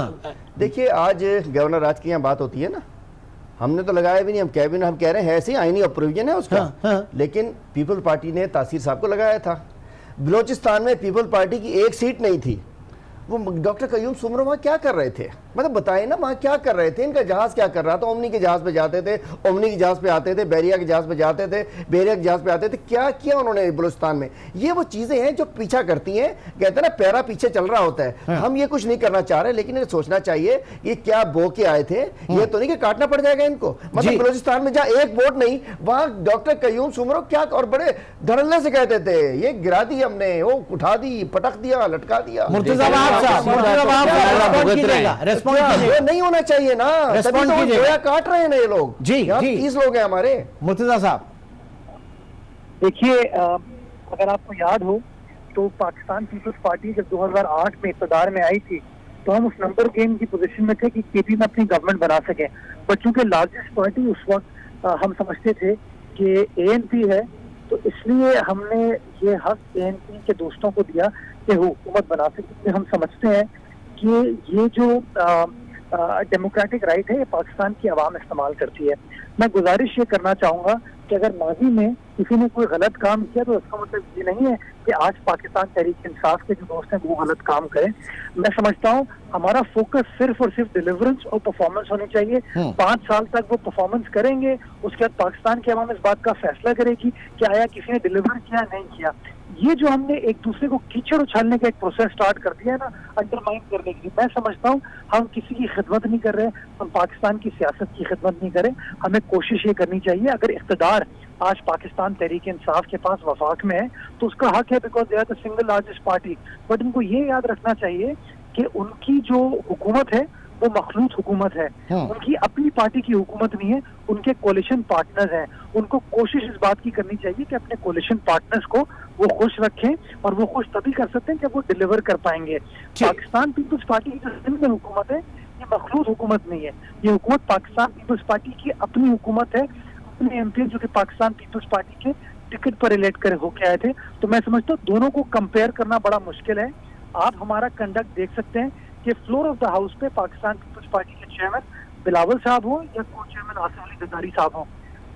देखिए आज गवर्नर राज की यहाँ बात होती है ना, हमने तो लगाया भी नहीं, हम कह रहे हैं ऐसे आईनी प्रोविजन है उसका, लेकिन पीपल पार्टी ने तासीर साहब को लगाया था। बलोचिस्तान में पीपल पार्टी की एक सीट नहीं थी, वो डॉक्टर कयूम सुमरो वहाँ क्या कर रहे थे, मतलब बताए ना वहाँ क्या कर रहे थे, इनका जहाज क्या कर रहा था। ओमनी के जहाज पे जाते थे, ओमनी के जहाज पे आते थे, बैरिया के जहाज पे जाते थे, बैरिया के जहाज पे आते थे, क्या किया उन्होंने बलूचिस्तान में। ये वो चीजें हैं जो पीछा करती हैं, कहते हैं ना पैरा पीछे चल रहा होता है। हम ये कुछ नहीं करना चाह रहे, लेकिन इन्हें सोचना चाहिए कि क्या बो के आए थे, ये तो नहीं कि काटना पड़ जाएगा इनको। मतलब बलूचिस्तान में जहाँ एक वोट नहीं, वहाँ डॉक्टर कयूम सुमरो क्या और बड़े धड़ल्ले से कहते थे ये गिरा दी हमने, वो उठा दी, पटक दिया, लटका दिया। नहीं होना चाहिए ना, गोया काट रहे हैं ये लोग जी। 30 लोग हैं हमारे। मुर्तजा साहब देखिए, अगर आपको याद हो तो पाकिस्तान पीपल्स पार्टी जब 2008 में इक़्तिदार में आई थी तो हम उस नंबर गेम की पोजीशन में थे कि केपी में अपनी गवर्नमेंट बना सके, बट चूंकि लार्जेस्ट पार्टी उस वक्त हम समझते थे कि एएनपी है, तो इसलिए हमने ये हक एएनपी के दोस्तों को दिया कि हुकूमत बना सके। हम समझते हैं कि ये जो डेमोक्रेटिक राइट है ये पाकिस्तान की आवाम इस्तेमाल करती है। मैं गुजारिश ये करना चाहूँगा कि अगर माजी में किसी ने कोई गलत काम किया तो इसका मतलब ये नहीं है कि आज पाकिस्तान तहरीक इंसाफ के जो दोस्त हैं वो गलत काम करें। मैं समझता हूँ हमारा फोकस सिर्फ और सिर्फ डिलीवरेंस और परफॉर्मेंस होनी चाहिए। 5 साल तक वो परफॉर्मेंस करेंगे, उसके बाद पाकिस्तान की आवाम इस बात का फैसला करेगी कि आया किसी ने डिलीवर किया नहीं किया। ये जो हमने एक दूसरे को कीचड़ उछालने का एक प्रोसेस स्टार्ट कर दिया है ना, अंडरमाइन करने के लिए, मैं समझता हूँ हम किसी की खिदमत नहीं कर रहे, हम पाकिस्तान की सियासत की खिदमत नहीं करें। हमें कोशिश ये करनी चाहिए, अगर इख्तिदार आज पाकिस्तान तहरीक इंसाफ के पास वफाक में है तो उसका हक है, because they are the single largest party. But उनको ये याद रखना चाहिए कि उनकी जो हुकूमत है वो मखलूत हुकूमत है, उनकी अपनी पार्टी की हुकूमत नहीं है, उनके कोलिशन पार्टनर्स हैं। उनको कोशिश इस बात की करनी चाहिए कि अपने कोलिशन पार्टनर्स को वो खुश रखें, और वो खुश तभी कर सकते हैं जब वो डिलीवर कर पाएंगे। पाकिस्तान पीपल्स पार्टी की जो सिंध में हुकूमत है ये मखलूत हुकूमत नहीं है, ये हुकूमत पाकिस्तान पीपल्स पार्टी की अपनी हुकूमत है। अपने एमपी जो कि पाकिस्तान पीपल्स पार्टी के टिकट पर इलेक्ट कर होके आए थे, तो मैं समझता हूँ दोनों को कंपेयर करना बड़ा मुश्किल है। आप हमारा कंडक्ट देख सकते हैं कि फ्लोर ऑफ द हाउस पे पाकिस्तान पीपल्स पार्टी के चेयरमैन बिलावल साहब हो या को चेयरमैन आसिफ अली जरदारी साहब हो,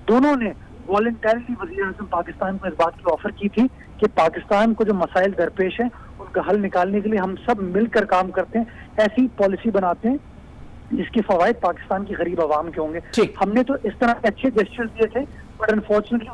दोनों ने वॉलंटरली वज़ीर आज़म पाकिस्तान को इस बात की ऑफर की थी कि पाकिस्तान को जो मसाइल दरपेश हैं उनका हल निकालने के लिए हम सब मिलकर काम करते हैं, ऐसी पॉलिसी बनाते हैं जिसके फवायद पाकिस्तान की गरीब आवाम के होंगे। हमने तो इस तरह के अच्छे जेस्चर दिए थे, बट अनफॉर्चुनेटली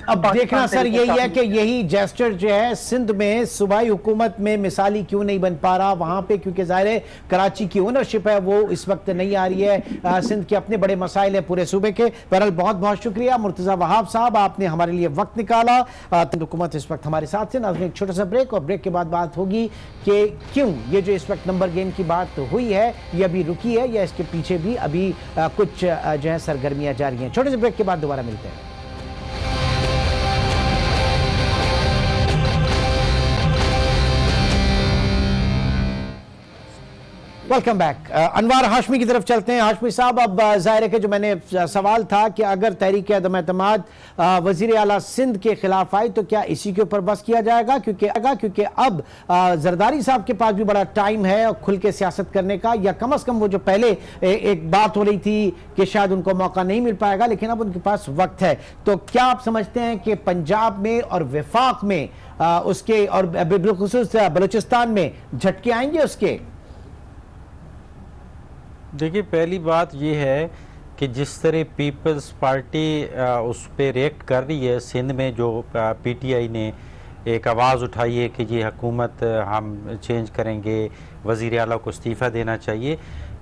अब देखना सर यही है कि यही जेस्चर जो है सिंध में सूबाई हुकूमत में मिसाली क्यों नहीं बन पा रहा वहां पे, क्योंकि ज़ाहिर है कराची की ओनरशिप है वो इस वक्त नहीं आ रही है। सिंध के अपने बड़े मसाइल है पूरे सूबे के। बहरहाल बहुत बहुत शुक्रिया मुर्तज़ा वहाब साहब, आपने हमारे लिए वक्त निकाला। हुकूमत इस वक्त हमारे साथ से। नाज़रीन एक छोटा सा ब्रेक, और ब्रेक के बाद बात होगी कि क्यों ये जो इस वक्त नंबर गेम की बात हुई है ये अभी रुकी है या इसके पीछे भी अभी कुछ जो है सरगर्मियां जारी हैं। छोटे से ब्रेक के बाद दोबारा मिलते हैं। Welcome back. अनवार हाशमी की तरफ चलते हैं। हाशमी साहब, अब जाहिर है कि जो मैंने सवाल था कि अगर तहरीक अदम एतमाद वज़ीर आला सिंध के खिलाफ आई तो क्या इसी के ऊपर बस किया जाएगा, क्योंकि अब जरदारी साहब के पास भी बड़ा टाइम है और खुल के सियासत करने का, या कम अज़ कम वो जो पहले एक बात हो रही थी कि शायद उनको मौका नहीं मिल पाएगा, लेकिन अब उनके पास वक्त है। तो क्या आप समझते हैं कि पंजाब में और वफाक में उसके और बिलखुसूस बलूचिस्तान में झटके आएंगे उसके? देखिए, पहली बात यह है कि जिस तरह पीपल्स पार्टी उस पर रिएक्ट कर रही है सिंध में, जो पीटीआई ने एक आवाज़ उठाई है कि ये हुकूमत हम चेंज करेंगे, वज़ीर आला को इस्तीफ़ा देना चाहिए,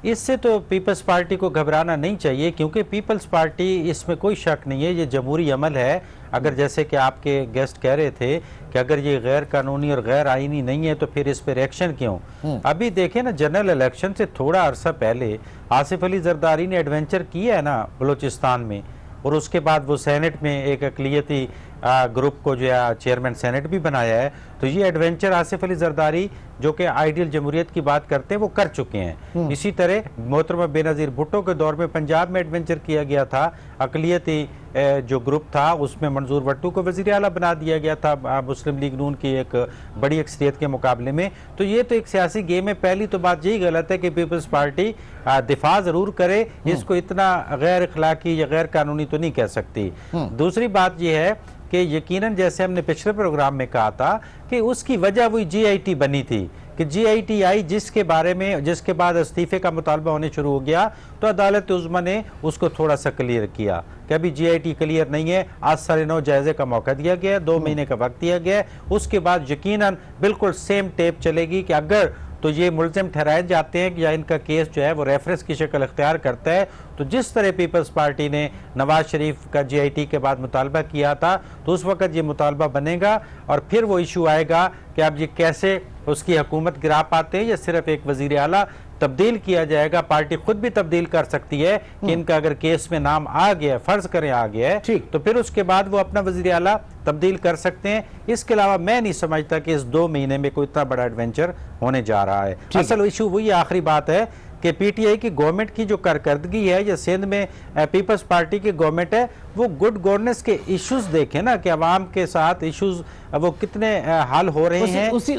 इससे तो पीपल्स पार्टी को घबराना नहीं चाहिए, क्योंकि पीपल्स पार्टी, इसमें कोई शक नहीं है, ये जमहूरी अमल है। अगर जैसे कि आपके गेस्ट कह रहे थे कि अगर ये गैर कानूनी और गैर आईनी नहीं है तो फिर इस पर एक्शन क्यों? अभी देखें ना, जनरल इलेक्शन से थोड़ा अरसा पहले आसिफ अली जरदारी ने एडवेंचर किया है ना बलूचिस्तान में, और उसके बाद वो सेनेट में एक अक़लियती ग्रुप को जो है चेयरमैन सेनेट भी बनाया है। तो ये एडवेंचर आसिफ अली जरदारी जो कि आइडियल जमहूरियत की बात करते हैं वो कर चुके हैं। इसी तरह मोहतरमा बेनज़ीर भुट्टो के दौर में पंजाब में एडवेंचर किया गया था, अक़लियती जो ग्रुप था उसमें मंजूर भट्टू को वज़ीर आला बना दिया गया था मुस्लिम लीग नून की एक बड़ी अक्सरियत के मुकाबले में। तो ये तो एक सियासी गेम है। पहली तो बात यही गलत है कि पीपल्स पार्टी दिफा ज़रूर करे, इसको इतना गैर अखलाकी या गैर कानूनी तो नहीं कह सकती। दूसरी बात यह है कि यकीनन जैसे हमने पिछले प्रोग्राम में कहा था कि उसकी वजह वही GIT बनी थी कि GITI जिसके बारे में जिसके बाद इस्तीफे का मुतालबा होने शुरू हो गया तो अदालत उज़्मा ने उसको थोड़ा सा क्लियर किया कि अभी GIT क्लियर नहीं है, आज 9.5 जायजे का मौका दिया गया है, 2 महीने का वक्त दिया गया है। उसके बाद यकीनन बिल्कुल सेम टेप चलेगी कि अगर तो ये मुलजिम ठहराए जाते हैं या इनका केस जो है वो रेफरेंस की शक्ल इख्तियार करता है, तो जिस तरह पीपल्स पार्टी ने नवाज शरीफ का GIT के बाद मुतालबा किया था तो उस वक्त ये मुतालबा बनेगा और फिर वो इशू आएगा कि अब ये कैसे उसकी हुकूमत गिरा पाते हैं या सिर्फ एक वजीर आला तब्दील किया जाएगा। पार्टी खुद भी तब्दील कर सकती है कि इनका अगर केस में नाम आ गया, फर्ज करें आ गया है, तो फिर उसके बाद वो अपना वजीर आला तब्दील कर सकते हैं। इसके अलावा मैं नहीं समझता कि इस 2 महीने में कोई इतना बड़ा एडवेंचर होने जा रहा है। असल इशू वही आखिरी बात है कि PTI की गवर्नमेंट की जो कारकर्दगी है या सिंध में पीपल्स पार्टी की गवर्नमेंट है वो गुड गवर्नेंस के इश्यूज देखें ना कि अवाम के साथ इश्यूज वो कितने हल हो रहे हैं। उसी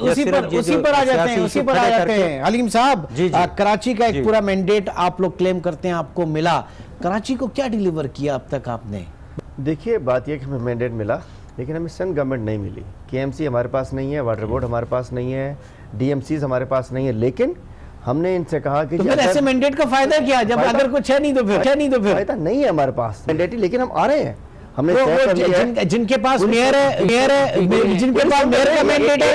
पर आ जाते हैं हलीम साहब। कराची का एक पूरा मैंडेट आप लोग क्लेम करते हैं आपको मिला, कराची को क्या डिलीवर किया अब तक आपने? देखिए बात यह कि हमें मैंडेट मिला लेकिन हमें सिंध गवर्नमेंट नहीं मिली। KMC हमारे पास नहीं है, वाटर बोर्ड हमारे पास नहीं है, DMCs हमारे पास नहीं है, लेकिन हमने इनसे कहा कि तो फिर ऐसे मैंडेट का फायदा क्या जब अगर कुछ है नहीं तो फिर फायदा नहीं है हमारे पास मैंडेट, लेकिन हम आ रहे हैं। हमने जिनके पास मेयर है जिनके पास मेयर का मैंडेट है,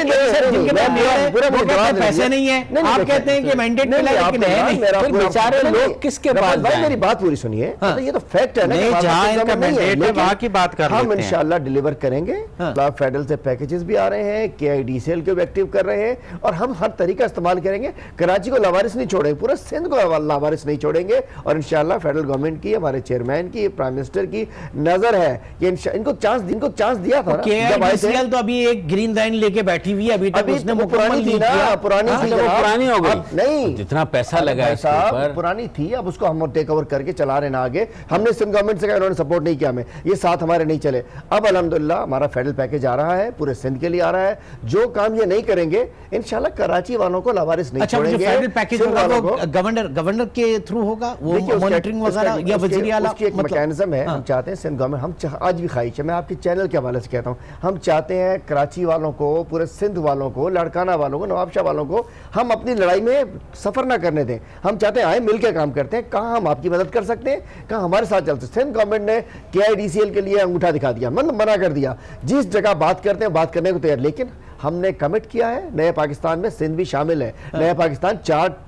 जिनके पास मेयर है पैसे नहीं है, आप कहते हैं कि मैंडेट मिला लेकिन है नहीं। बेचारे लोग किसके पास जाएं? मेरी बात पूरी सुनिए, ये तो फैक्ट है ना, जहां इनका मैंडेट है वहां की बात कर हम इंशाल्लाह डिलीवर करेंगे। फेडरल से पैकेजेस भी आ रहे हैं, KIDCL को भी एक्टिव कर रहे हैं और हम हर तरीका इस्तेमाल करेंगे। कराची को लावारिस नहीं छोड़ेंगे, पूरा सिंध को लावारिस नहीं छोड़ेंगे और इंशाल्लाह फेडरल गवर्नमेंट की, हमारे चेयरमैन की, प्राइम मिनिस्टर की नजर है कि इनको चांस दिया था। KIDCL तो अभी एक ग्रीन लाइन लेके बैठी हुई है, अभी तक उसने पुरानी थी ना, पुरानी हो गई नहीं, जितना पैसा लगा है इसके पुरानी थी, अब उसको हम टेक ओवर करके चला रहे ना आगे। हमने सिंध गवर्नमेंट से कहा, उन्होंने सपोर्ट नहीं किया हमें, ये साथ हमारे नहीं चले। अब अल्हम्दुलिल्लाह हमारा फेडरल पैकेज आ रहा है, पूरे सिंध के लिए आ रहा है। जो काम ये नहीं करेंगे इंशाल्लाह कराची वालों को लावारिस नहीं छोड़ेंगे। फेडरल पैकेज होगा वो गवर्नर के थ्रू होगा, वो मॉनिटरिंग वगैरह या वजीर आला की एक मैकेनिज्म है। हम चाहते हैं सिंध गवर्नमेंट, हम आज भी ख्वाहिश है, मैं आपके चैनल के हवाले से कहता हूँ, हम चाहते हैं कराची वालों को, पूरे सिंध वालों को, लड़काना वालों को, नवाबशाह वालों को हम अपनी लड़ाई में सफर ना करने दें। हम चाहते हैं आए मिलकर काम करते हैं, कहाँ हम आपकी मदद कर सकते हैं, कहाँ हमारे साथ चलते हैं। सिंध गवर्नमेंट ने KIDCL के लिए अंगूठा दिखा दिया, मना कर दिया, जिस जगह बात करते हैं बात करने को तैयार। लेकिन हमने कमिट किया है, नए पाकिस्तान में सिंध भी शामिल है। नया पाकिस्तान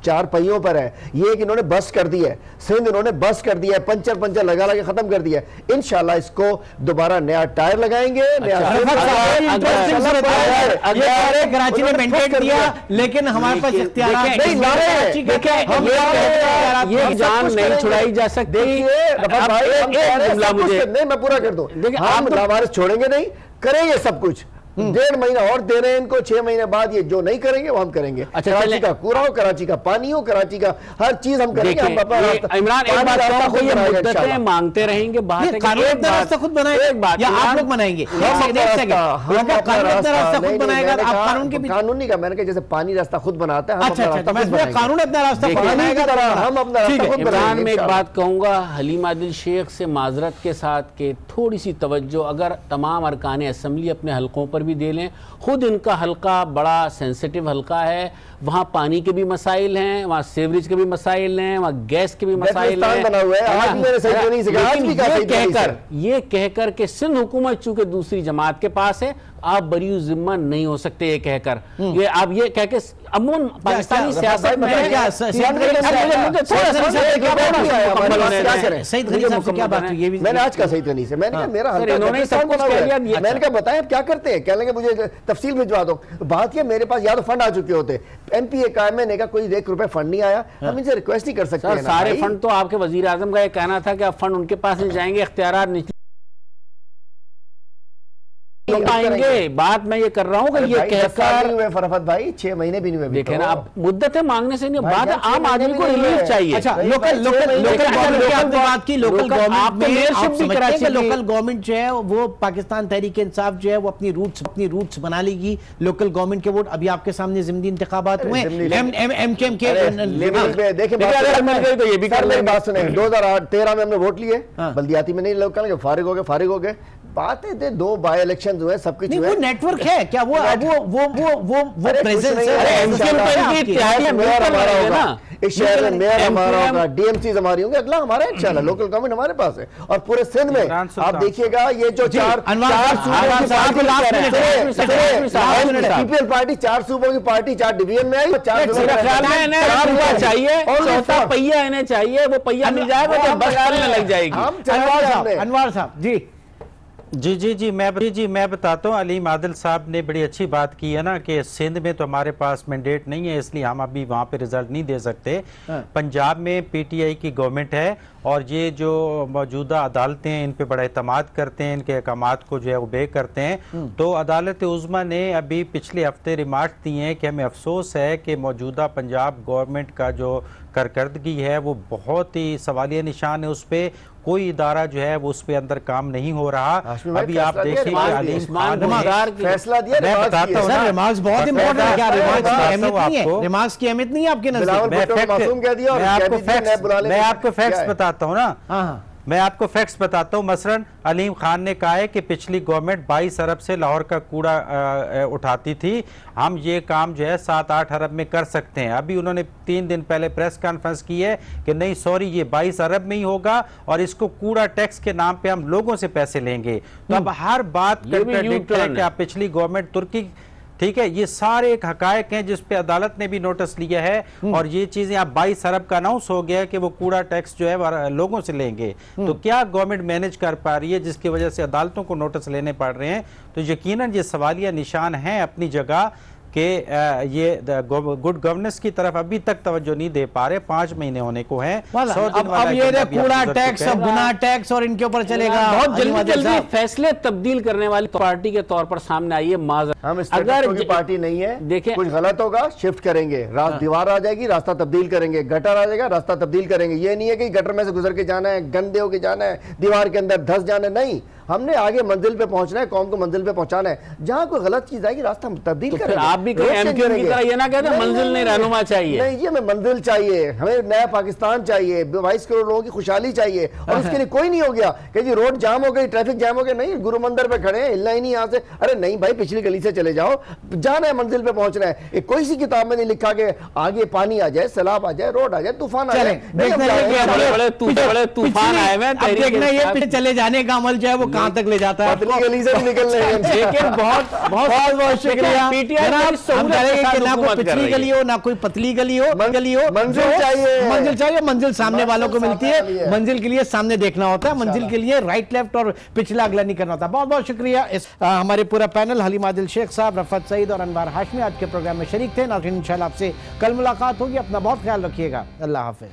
चार पहियों पर है, ये कि इन्होंने बस कर दी है, सिंध इन्होंने बस कर दिया है, पंचर लगा खत्म कर दिया है। इंशाल्लाह इसको दोबारा नया टायर लगाएंगे। कराची ने मैंडेट दिया लेकिन हमारे पास इख्तियार ये जान नहीं छुड़ाई जा सकती। नहीं, मैं पूरा कर दूं, हम लावारिस छोड़ेंगे नहीं, करेंगे सब कुछ। 1.5 महीना और दे रहे हैं इनको, 6 महीने बाद ये जो नहीं करेंगे वो हम करेंगे। अच्छा, कराची का कूड़ा हो, कराची का पानी हो, कराची का हर चीज हम करेंगे। हम इमरान एक बात कहूं, ये मुद्दतें मांगते रहेंगे, बात है कानून अपना रास्ता खुद बनाएंगे, एक बात या आप लोग बनाएंगे? कानूनी का मैंने कहा जैसे पानी रास्ता खुद बनाता है, कानून अपना रास्ता बनाएगा, हम अपना रास्ता। इमरान में एक बात कहूंगा हलीम आदिल शेख से माजरत के साथ के थोड़ी सी तवज्जो अगर तमाम अरकान असम्बली अपने हलकों पर भी दे लें। खुद इनका हल्का बड़ा सेंसिटिव हल्का है, वहाँ पानी के भी मसाइल हैं, वहाँ सीवरेज के भी मसाइल हैं, वहाँ गैस के भी मसाइल हैं। ये कहकर के सिंध हुकूमत चूंकि दूसरी जमात के पास है, आप बरी जिम्मा नहीं हो सकते ये कहकर। ये आप ये कह के अमूमन पाकिस्तानी सियासत में मैंने आज का सईद गनी से मैंने कहा मेरा मैंने कहा बताएं क्या करते हैं, कह लेंगे मुझे तफसील भिजवा दो। बात ये मेरे पास या तो फंड आ चुके होते, MPA का मैंने कहा कोई 1 रुपए फंड नहीं आया, हम इनसे रिक्वेस्ट नहीं कर सकते। सारे फंड तो आपके वजीर आजम का ये कहना था कि आप फंड उनके पास नहीं जाएंगे, इख्तियारात नहीं पाएंगे। बात मैं ये कर रहा हूँ कि ये कहकर फरफत भाई 6 महीने भी नहीं हुए। देखें ना, आप मुद्दतें मांगने से नहीं, बात आम आदमी को रिलीफ चाहिए। अच्छा, लोकल गवर्नमेंट जो है वो पाकिस्तान तहरीक इंसाफ जो है वो अपनी रूट्स बना लेगी। लोकल गवर्नमेंट के वोट अभी आपके सामने ज़िमनी इंतखाबात हुए, MKM के देखिए बात सुने, 2013 में हमने वोट लिए, बल्दियाती में नहीं, लोग फारिग हो गए। बातें थे, 2 बाय इलेक्शन हुए, सब कुछ हुआ। वो नेटवर्क है क्या? वो प्रेजेंस है। इस शहर में मेयर हमारा होगा, डीएमसी हमारी होंगे, अगला हमारा इंशाल्लाह, लोकल गवर्नमेंट हमारे पास है। और पूरे सिंध में आप देखिएगा ये जो चार पीपीएल पार्टी 4 सूबों की पार्टी 4 डिवीजन में आई, 4 चाहिए, चौथा पहिया इन्हें चाहिए, वो पहिया मिल जाएगा तो बस चलने लग जाएगी। अनवार साहब जी मैं बताता हूँ। अलीम आदिल साहब ने बड़ी अच्छी बात की है ना कि सिंध में तो हमारे पास मैंडेट नहीं है, इसलिए हम अभी वहाँ पे रिजल्ट नहीं दे सकते। पंजाब में पीटीआई की गवर्नमेंट है और ये जो मौजूदा अदालतें हैं इन पे बड़ा एतमाद करते हैं, इनके अहकामात को जो है वो बे करते हैं। तो अदालत उज़्मा ने अभी पिछले हफ्ते रिमार्क दिए हैं कि हमें अफसोस है कि मौजूदा पंजाब गवर्नमेंट का जो कारकर्दगी है वो बहुत ही सवालिया निशान है, उस पर कोई इदारा जो है वो उस पे अंदर काम नहीं हो रहा। अभी आप देखिए फैसला दिया, मैं बताता हूँ ना, रिमार्क्स बहुत इंपॉर्टेंट है। क्या रिमार्क्स की अहमियत नहीं है? रिमार्क्स की अहमियत नहीं है आपके नजर? मैं आपको फैक्ट्स बताता हूँ ना, मैं आपको फैक्ट्स बताता हूँ। मसलन अलीम खान ने कहा है कि पिछली गवर्नमेंट 22 अरब से लाहौर का कूड़ा उठाती थी, हम ये काम जो है 7-8 अरब में कर सकते हैं। अभी उन्होंने 3 दिन पहले प्रेस कॉन्फ्रेंस की है कि नहीं सॉरी, ये 22 अरब में ही होगा और इसको कूड़ा टैक्स के नाम पे हम लोगों से पैसे लेंगे। तो अब हर बात कंट्राडिक्ट है कि आप पिछली गवर्नमेंट तुर्की, ठीक है, ये सारे एक हकायक हैं जिस पे अदालत ने भी नोटिस लिया है और ये चीजें आप 22 अरब का अनाउंस हो गया कि वो कूड़ा टैक्स जो है लोगों से लेंगे। तो क्या गवर्नमेंट मैनेज कर पा रही है जिसकी वजह से अदालतों को नोटिस लेने पड़ रहे हैं? तो यकीनन ये सवालिया निशान है अपनी जगह कि ये गुड गवर्नेंस की तरफ अभी तक तवज्जो नहीं दे पा रहे। 5 महीने होने को हैं। अब ये कूड़ा टैक्स, अब गुना टैक्स और इनके ऊपर चलेगा। बहुत जल्दी फैसले तब्दील करने वाली पार्टी के तौर पर सामने आई है। हम अगर की पार्टी नहीं है, देखिए कुछ गलत होगा शिफ्ट करेंगे, दीवार आ जाएगी रास्ता तब्दील करेंगे, गटर आ जाएगा रास्ता तब्दील करेंगे। ये नहीं है कि गटर में से गुजर के जाना है, गंदे होके जाना है, दीवार के अंदर धस जाना है, नहीं। हमने आगे मंजिल पे पहुंचना है, कौम को मंजिल पे पहुंचाना है। जहां कोई गलत चीज आएगी रास्ता तब्दील करेंगे। आप भी एमक्यू की तरह ये ना कहते मंजिल नहीं रहनुमा चाहिए। नहीं, ये हमें मंजिल चाहिए, हमें नया पाकिस्तान चाहिए, 22 करोड़ लोगों की खुशहाली चाहिए। और उसके लिए कोई नहीं हो गया कि जी रोड जाम हो गई, ट्रैफिक जाम हो गया, नहीं गुरु मंदिर पे खड़े हैं, हिलना ही नहीं यहाँ से। अरे नहीं भाई, पिछली गली से चले जाओ, जाना है मंजिल पे पहुंचना है। कोई सी किताब में नहीं लिखा कि आगे पानी आ जाए, सैलाब आ जाए, रोड आ जाए, तूफान आ जाए। बड़े तूफान आए हैं, चले जाने का अमल जो है वो कहां तक ले जाता है? पतली गली से भी निकल रहे हैं। लेकिन बहुत शुक्रिया। हम करेंगे कि ना कोई पिछली गली हो ना कोई पतली गली हो, मंजिल चाहिए। मंजिल सामने वालों को मिलती है, मंजिल के लिए सामने देखना होता है, मंजिल के लिए राइट लेफ्ट और पिछला अगला नहीं करना होता। बहुत शुक्रिया। हमारे पूरा पैनल हलीम आदिल शेख साहब, रफत सईद और अनवार हाशमी आज के प्रोग्राम में शरीक थे। नाज़रीन इंशाल्लाह आपसे कल मुलाकात होगी। अपना बहुत ख्याल रखिएगा। अल्लाह हाफिज।